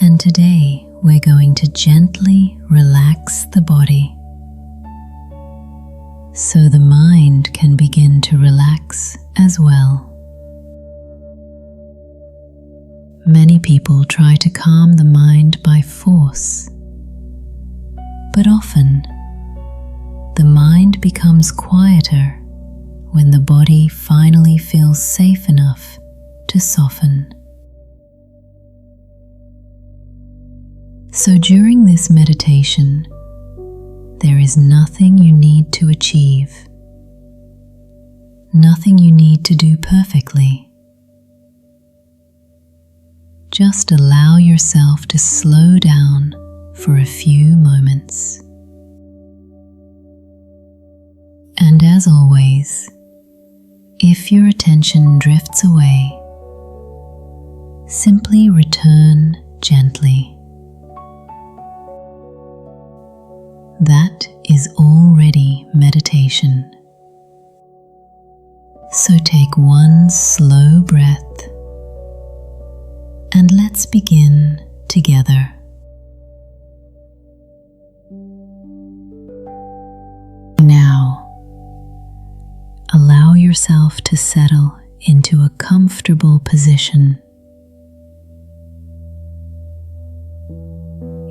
And today we're going to gently relax the body so the mind can begin to relax as well. Many people try to calm the mind by force, but often the mind becomes quieter when the body finally feels safe enough to soften. So during this meditation, there is nothing you need to achieve, nothing you need to do perfectly. Just allow yourself to slow down for a few moments. And as always, if your attention drifts away, simply return gently. That is already meditation. So take one slow breath and let's begin together. Now, allow yourself to settle into a comfortable position.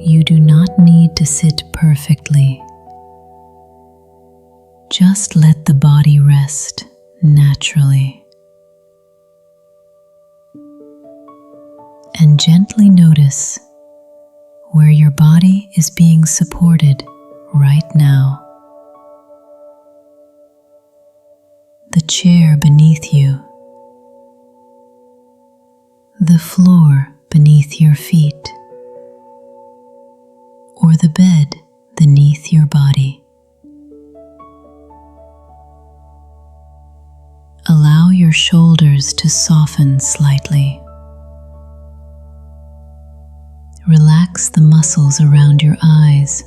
You do not need to sit perfectly. Just let the body rest naturally. And gently notice where your body is being supported right now. The chair beneath you, the floor beneath your feet, or the bed beneath your body. Allow your shoulders to soften slightly. Relax the muscles around your eyes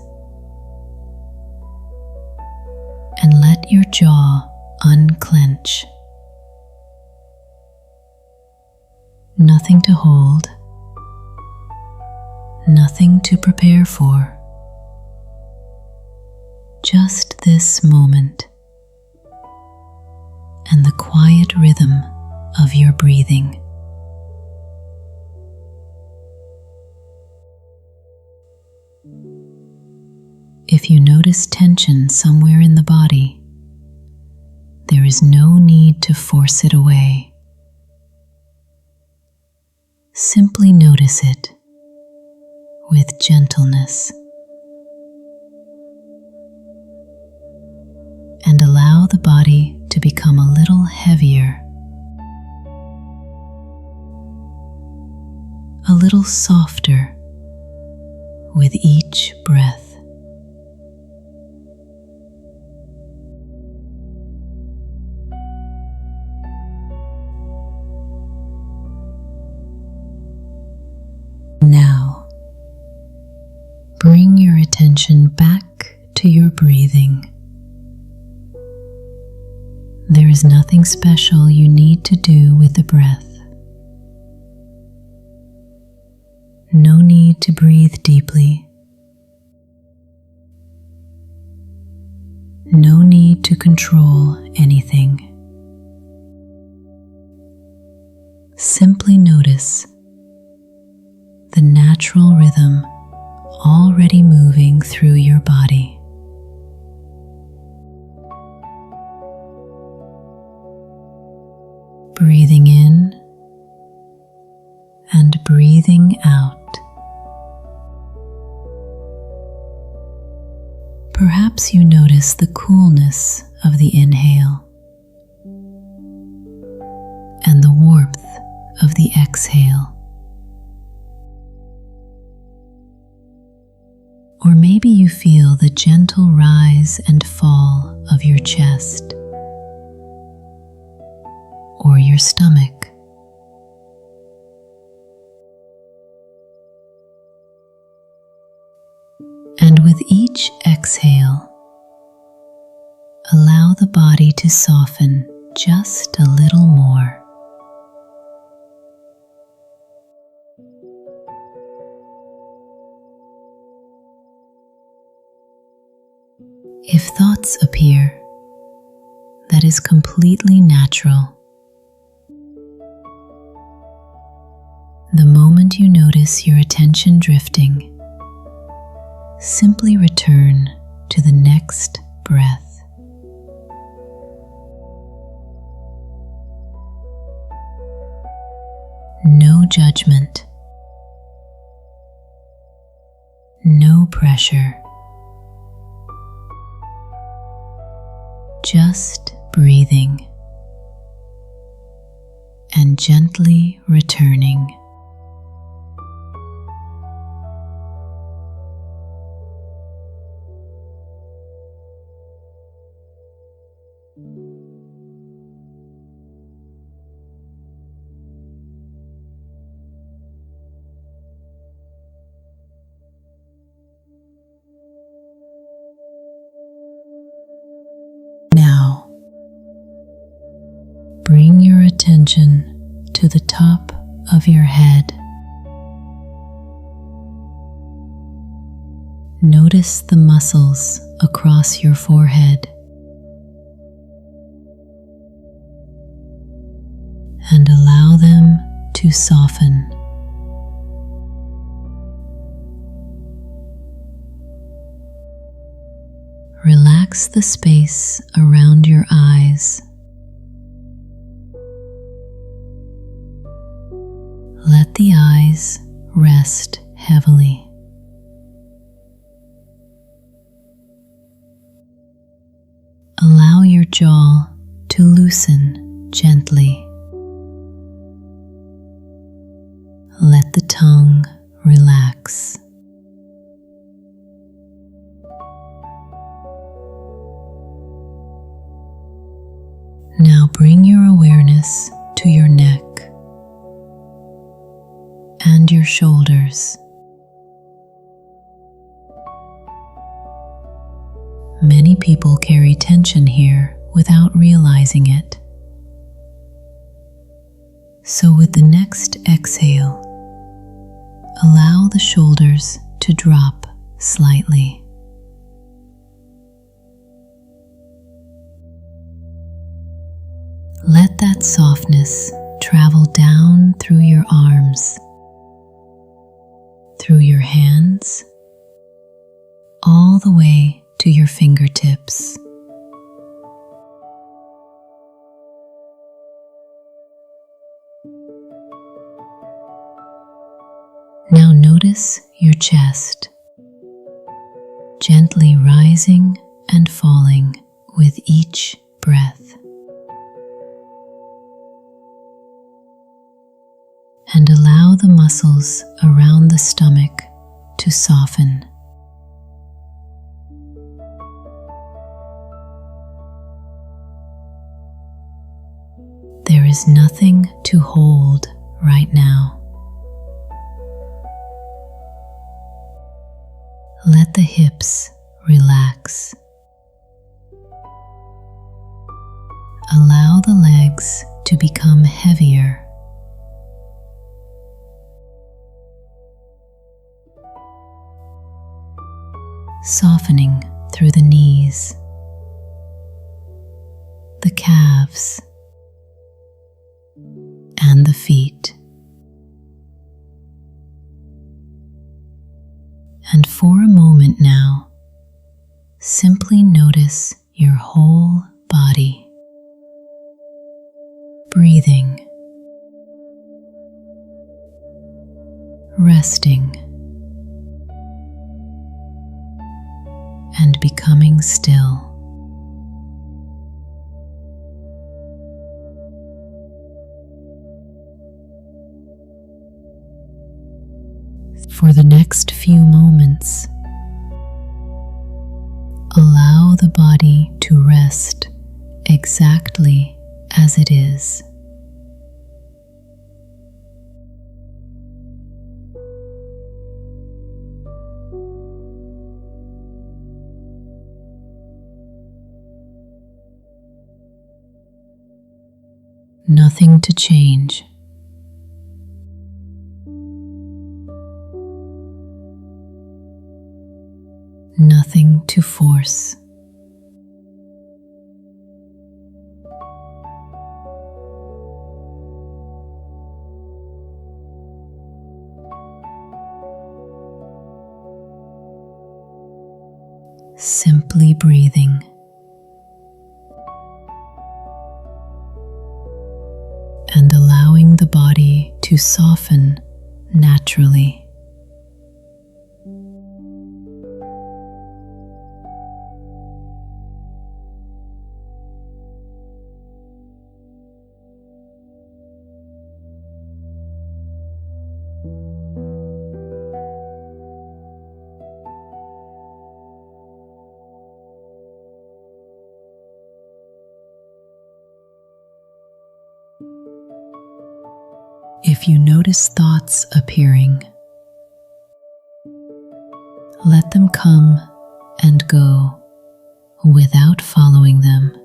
and let your jaw unclench. Nothing to hold, nothing to prepare for. Just this moment and the quiet rhythm of your breathing. If you notice tension somewhere in the body, there is no need to force it away. Simply notice it with gentleness and allow the body to become a little heavier, a little softer with each breath. Now, bring your attention back to your breathing. There is nothing special you need to do with the breath. No need to breathe deeply. No need to control anything. Simply notice the natural rhythm already moving through your body. Breathing in and breathing out. Perhaps you notice the coolness of the inhale and the warmth of the exhale. Or maybe you feel the gentle rise and fall of your chest or your stomach. And with each exhale, allow the body to soften just a little more. If thoughts appear, that is completely natural. The moment you notice your attention drifting, simply return to the next breath. No judgment, no pressure, just breathing and gently returning. Now, bring your attention to the top of your head. Notice the muscles across your forehead and allow them to soften. Relax the space around your eyes. Let the eyes rest heavily. Allow your jaw to loosen gently. Let the tongue relax. Now bring your awareness to your neck and your shoulders. Many people carry tension here without realizing it. So with the next exhale, allow the shoulders to drop slightly. Let that softness travel down through your arms, through your hands, all the way to your fingertips. Now notice your chest, gently rising and falling with each breath. And allow the muscles around the stomach to soften. There is nothing to hold right now. Let the hips relax. Allow the legs to become heavier. Softening through the knees, the calves, and the feet. And for a moment now, simply notice your whole body, breathing, resting, and becoming still. For the next few moments, allow the body to rest exactly as it is. Nothing to change. Nothing to force. simply breathing. And allowing the body to soften naturally. If you notice thoughts appearing, let them come and go without following them.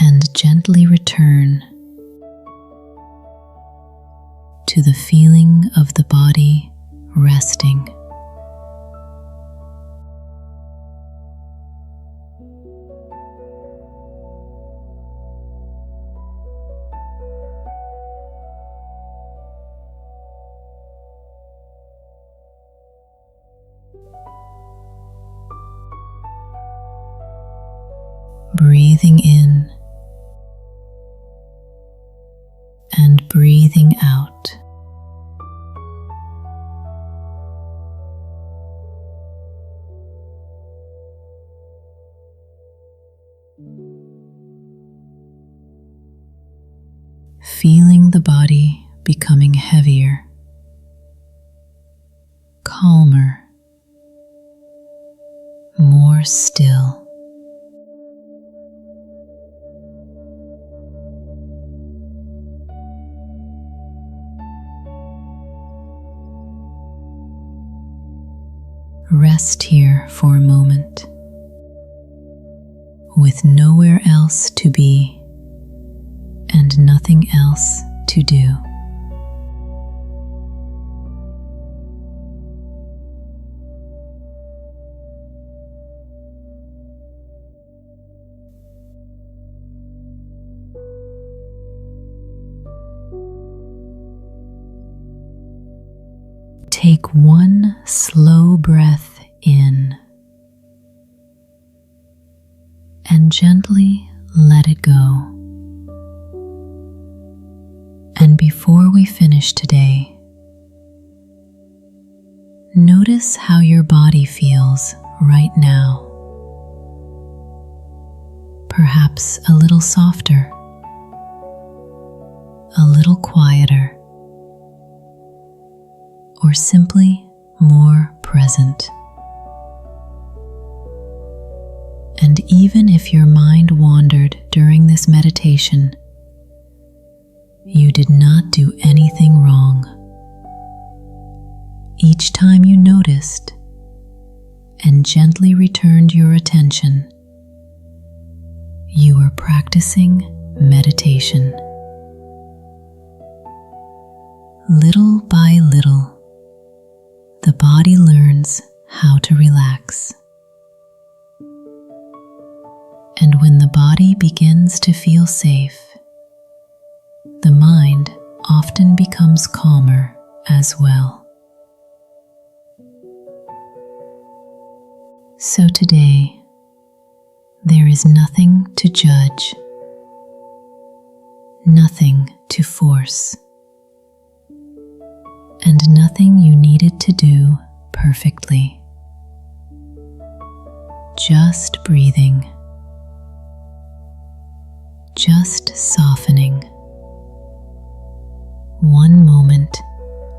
And gently return to the feeling of the body resting. Breathing in and breathing out. Feeling the body becoming heavier, calmer, more still. Rest here for a moment, with nowhere else to be and nothing else to do. Take one slow breath in and gently let it go. And before we finish today, notice how your body feels right now. Perhaps a little softer, a little quieter, or simply more present. And even if your mind wandered during this meditation, you did not do anything wrong. Each time you noticed and gently returned your attention, you were practicing meditation. Little by little, the body learns how to relax. And when the body begins to feel safe, the mind often becomes calmer as well. So today, there is nothing to judge, nothing to force, and nothing you needed to do perfectly. Just breathing, just softening, one moment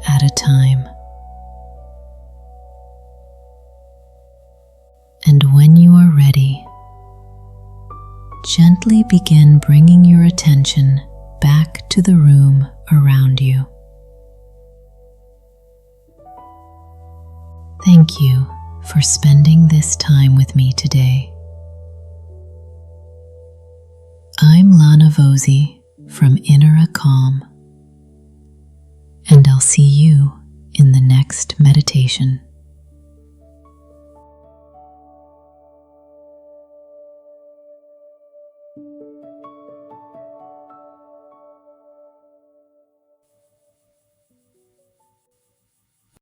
at a time. And when you are ready, gently begin bringing your attention back to the room around you. Thank you for spending this time with me today. I'm Lana Vosey from Inner Calm, and I'll see you in the next meditation.